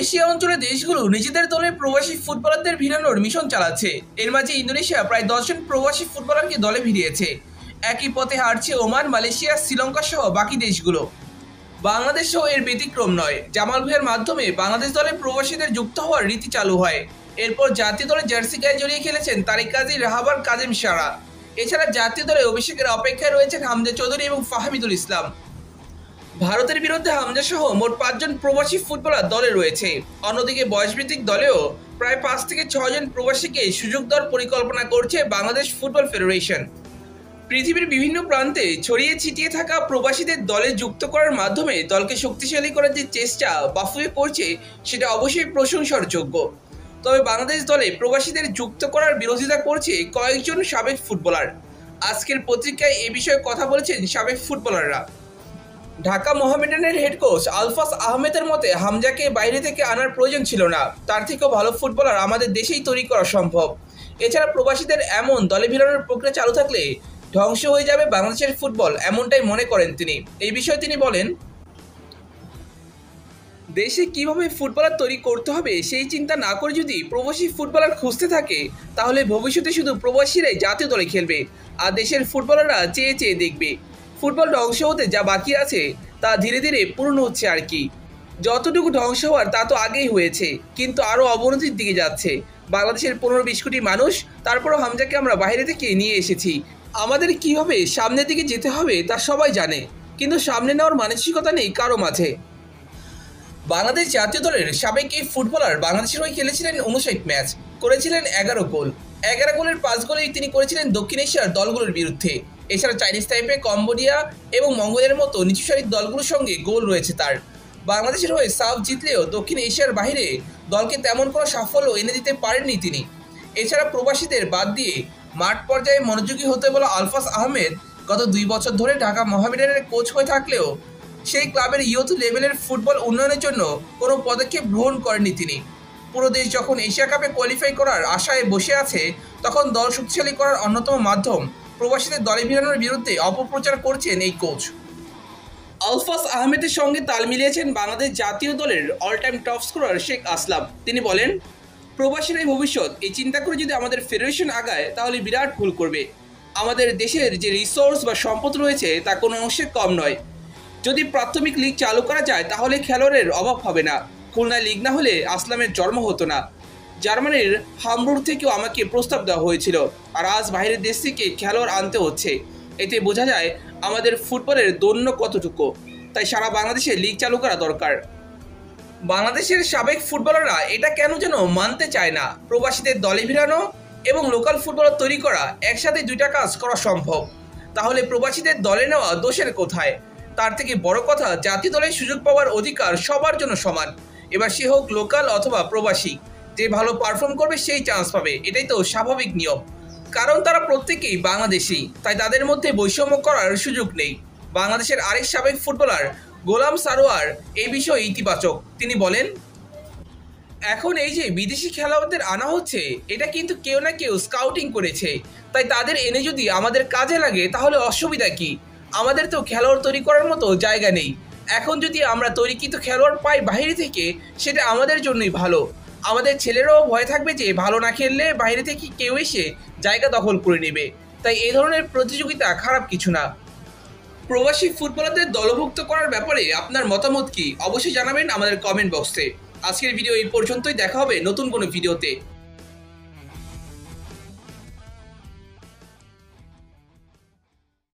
Asia অঞ্চলের দেশগুলো নিজেদের দলের প্রবাসী ফুটবলারদের ভিড়ানোর মিশন চালাচ্ছে। এর মাঝে ইন্দোনেশিয়া প্রায় 10 জন প্রবাসী ফুটবলারকে দলে ভিড়িয়েছে। একই পথে হাঁটছে ওমান, মালয়েশিয়া, শ্রীলঙ্কা সহ বাকি দেশগুলো। বাংলাদেশও এর ব্যতিক্রম নয়। জামাল ভুঁইয়ার মাধ্যমে বাংলাদেশ দলে প্রবাসীদের যুক্ত হওয়ার রীতি চালু হয়। এরপর জাতীয় দলের জার্সি গায়ে জড়িয়ে খেলেছেন তারিক কাজী, রাহাবার, কাজেম সারা। এছাড়া জাতীয় দলে অভিষেকের অপেক্ষায় রয়েছেন হামজা চৌধুরী এবং ফাহমিদুল ইসলাম। ভারতের বিরুদ্ধে হামজা সহ মোট 5 জন প্রবাসী ফুটবলার দলে রয়েছে। অন্যদিকে বয়সভিত্তিক দলেও প্রায় 5 থেকে 6 জন প্রবাসীকে সুযোগ দেওয়ার পরিকল্পনা করছে বাংলাদেশ ফুটবল ফেডারেশন। পৃথিবীর বিভিন্ন প্রান্তে ছড়িয়ে ছিটিয়ে থাকা প্রবাসীদের দলে যুক্ত করার মাধ্যমে দলকে শক্তিশালী করার যে চেষ্টা বাফুফে করছে, সেটা অবশ্যই প্রশংসার যোগ্য। তবে বাংলাদেশ দলে প্রবাসীদের যুক্ত করার বিরোধিতা করছে কয়েকজন সাবেক ফুটবলার। আজকের পত্রিকায় এ বিষয়ে কথা বলেছেন সাবেক ফুটবলাররা। ঢাকা মোহামেডানের হেড কোচ আলফাস আহমেদের মতে, হামজাকে বাইরে থেকে আনার প্রয়োজন ছিল না। তার থেকেও ভালো ফুটবলার আমাদের দেশেই তৈরি করা সম্ভব। এছাড়া প্রবাসীদের এমন দলে ভিড়ানোর প্রক্রিয়া চালু থাকলে ধ্বংস হয়ে যাবে বাংলাদেশের ফুটবল, এমনটাই মনে করেন তিনি। এই বিষয়ে তিনি বলেন, দেশে কিভাবে ফুটবলার তৈরি করতে হবে সেই চিন্তা না করে যদি প্রবাসী ফুটবলার খুঁজতে থাকে, তাহলে ভবিষ্যতে শুধু প্রবাসীরাই জাতীয় দলে খেলবে আর দেশের ফুটবলাররা চেয়ে চেয়ে দেখবে। ফুটবল ধ্বংস হতে যা বাকি আছে তা ধীরে ধীরে পূর্ণ হচ্ছে আর কি। যতটুকু ধ্বংস হওয়ার তা তো আগেই হয়েছে, কিন্তু আরও অবনতির দিকে যাচ্ছে। বাংলাদেশের 15-20 কোটি মানুষ, তারপরও হামজাকে আমরা বাইরে থেকে নিয়ে এসেছি। আমাদের কীভাবে সামনের দিকে যেতে হবে তা সবাই জানে, কিন্তু সামনে নেওয়ার মানসিকতা নেই কারো মাঝে। বাংলাদেশ জাতীয় দলের সাবেক এই ফুটবলার বাংলাদেশের হয়ে খেলেছিলেন 59 ম্যাচ, করেছিলেন 11 গোল। 11 গোলের 5 গোলই তিনি করেছিলেন দক্ষিণ এশিয়ার দলগুলোর বিরুদ্ধে। এছাড়া চাইনিজ তাইপে, কম্বোডিয়া এবং মঙ্গোলিয়ার মতো নিচু সারির দলগুলোর সঙ্গে গোল রয়েছে তার। বাংলাদেশের হয়ে সাফ জিতলেও দক্ষিণ এশিয়ার বাইরে দলকে তেমন কোনো সাফল্য এনে দিতে পারেননি তিনি। এছাড়া প্রবাসীদের বাদ দিয়ে মাঠ পর্যায়ে মনোযোগী হতে বলা আলফাস আহমেদ গত 2 বছর ধরে ঢাকা মোহামেডানের কোচ হয়ে থাকলেও সেই ক্লাবের ইয়ুথ লেভেলের ফুটবল উন্নয়নের জন্য কোনো পদক্ষেপ গ্রহণ করেননি তিনি। পুরো দেশ যখন এশিয়া কাপে কোয়ালিফাই করার আশায় বসে আছে, তখন দল শক্তিশালী করার অন্যতম মাধ্যম প্রবাসীদের দলে ভিড়ানোর বিরুদ্ধে অপপ্রচার করছেন এই কোচ। আলফাস আহমেদের সঙ্গে তাল মিলিয়েছেন বাংলাদেশ জাতীয় দলের all time top scorer Sheikh Aslam. তিনি বলেন, প্রবাসীরাই ভবিষ্যৎ, এই চিন্তা করে যদি আমাদের ফেডারেশন আগায় তাহলে বিরাট ভুল করবে। আমাদের দেশের যে রিসোর্স বা সম্পদ রয়েছে তা কোনো অংশে কম নয়। যদি প্রাথমিক লিগ চালু করা যায় তাহলে খেলোয়াড়ের অভাব হবে না। খুলনায় লিগ না হলে আসলামের জন্ম হতো না। জার্মানির হামবুর্গ থেকেও আমাকে প্রস্তাব দেওয়া হয়েছিল, আর আজ বাইরের দেশ থেকে খেলোয়াড় আনতে হচ্ছে। এতে বোঝা যায় আমাদের ফুটবলের দৈন্য কতটুকু। তাই সারা বাংলাদেশে লিগ চালু করা দরকার। বাংলাদেশের সাবেক ফুটবলাররা এটা কেন যেন মানতে চায় না, প্রবাসীদের দলে ভিড়ানো এবং লোকাল ফুটবলার তৈরি করা একসাথে দুইটা কাজ করা সম্ভব। তাহলে প্রবাসীদের দলে নেওয়া দোষের কোথায়? তার থেকে বড় কথা, জাতীয় দলে সুযোগ পাওয়ার অধিকার সবার জন্য সমান। এবার সে হোক লোকাল অথবা প্রবাসী, যে ভালো পারফর্ম করবে সেই চান্স পাবে। এটাই তো স্বাভাবিক নিয়ম, কারণ তারা প্রত্যেকেই বাংলাদেশি, তাই তাদের মধ্যে বৈষম্য করার সুযোগ নেই। বাংলাদেশের আরেক সাবেক ফুটবলার গোলাম সারোয়ার এই বিষয়ে ইতিবাচক। তিনি বলেন, এখন এই যে বিদেশি খেলোয়াড়দের আনা হচ্ছে, এটা কিন্তু কেউ না কেউ স্কাউটিং করেছে। তাই তাদের এনে যদি আমাদের কাজে লাগে তাহলে অসুবিধা কি? আমাদের তো খেলোয়াড় তৈরি করার মতো জায়গা নেই। এখন যদি আমরা তৈরিকৃত খেলোয়াড় পাই বাইরে থেকে, সেটা আমাদের জন্যই ভালো। আমাদের ছেলেরাও ভয় থাকবে যে ভালো না খেললে বাইরে থেকে কেউ এসে জায়গা দখল করে নেবে। তাই এই ধরনের প্রতিযোগিতা খারাপ কিছু না। প্রবাসী ফুটবলারদের দলভুক্ত করার ব্যাপারে আপনার মতামত কি? অবশ্যই জানাবেন আমাদের কমেন্ট বক্সে। আজকের ভিডিও এই পর্যন্তই, দেখা হবে নতুন কোনো ভিডিওতে।